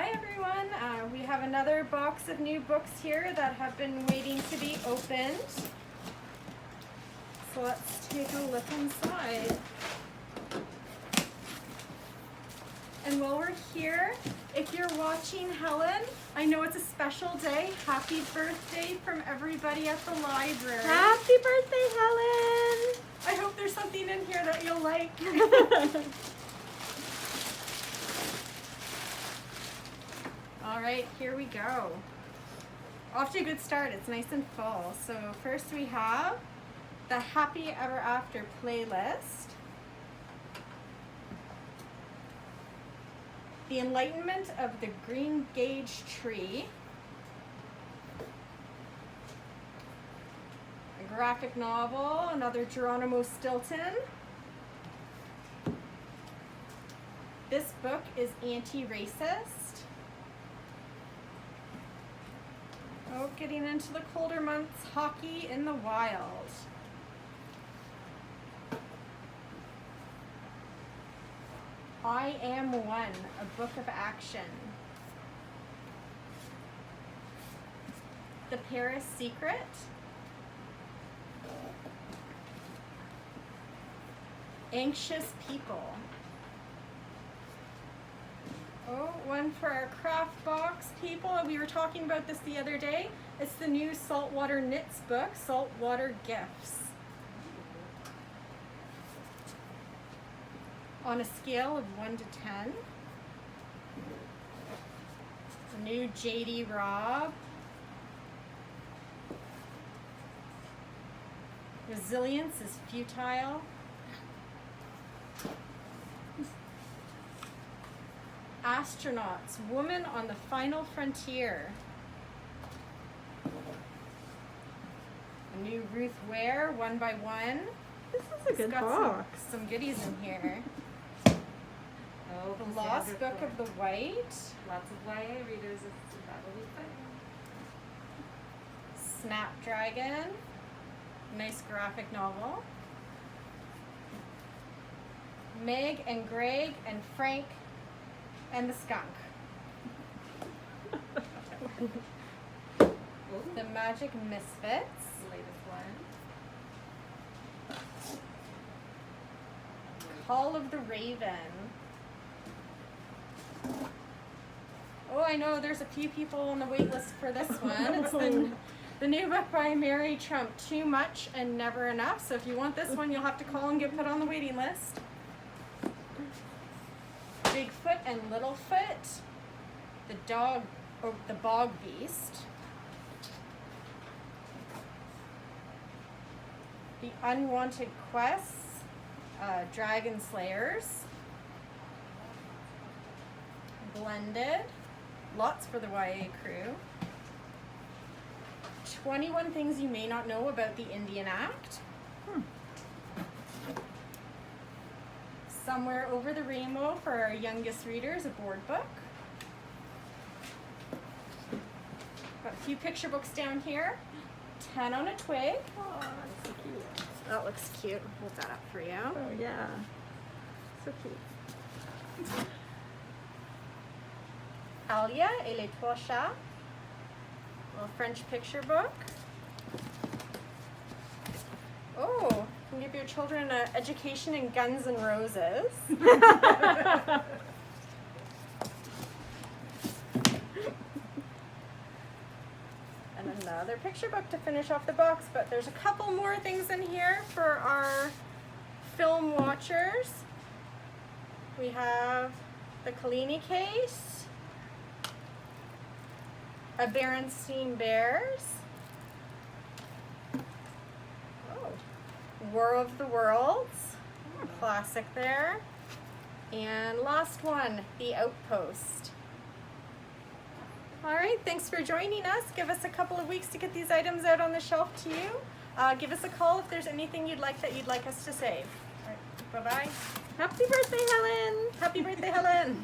Hi everyone, we have another box of new books here that have been waiting to be opened. So let's take a look inside. And while we're here, if you're watching Helen, I know it's a special day. Happy birthday from everybody at the library. Happy birthday, Helen! I hope there's something in here that you'll like. All right, here we go. Off to a good start. It's nice and full. So first we have the Happy Ever After playlist. The Enlightenment of the Green Gage Tree. A graphic novel, another Geronimo Stilton. This book is anti-racist. Oh, getting into the colder months, Hockey in the Wild. I Am One, a book of action. The Paris Secret. Anxious People. Oh, one for our craft box people. We were talking about this the other day. It's the new Saltwater Knits book, Saltwater Gifts. On a scale of 1 to 10. The new J.D. Robb. Resilience is Futile. Astronauts, Woman on the Final Frontier. A new Ruth Ware, One by One. This is a good Got box. some goodies in here. Oh, The Lost Book of the White. Lots of YA readers, that will be fun. Snapdragon. Nice graphic novel. Meg and Greg and Frank and the Skunk. The Magic Misfits. The latest one. Call of the Raven. Oh, I know there's a few people on the wait list for this one. It's the new book by Mary Trump, Too Much and Never Enough. So if you want this one, you'll have to call and get put on the waiting list. Bigfoot and Littlefoot. The Bog Beast. The Unwanted Quests, Dragon Slayers. Blended, lots for the YA crew. 21 Things You May Not Know About the Indian Act. Somewhere Over the Rainbow for our youngest readers, a board book. Got a few picture books down here. 10 on a Twig. Oh, that's so cute. That looks cute. Hold that up for you. Oh, yeah. So cute. Alia et les Trois Chats. Little French picture book. Oh, you can give your children an education in Guns and Roses. And another picture book to finish off the box, but there's a couple more things in here for our film watchers. We have the Collini case, a Berenstein Bears, War of the Worlds, classic there, and last one, The Outpost. All right, thanks for joining us. Give us a couple of weeks to get these items out on the shelf to you. Give us a call if there's anything you'd like us to save. All right, bye-bye. Happy birthday, Helen! Happy birthday, Helen.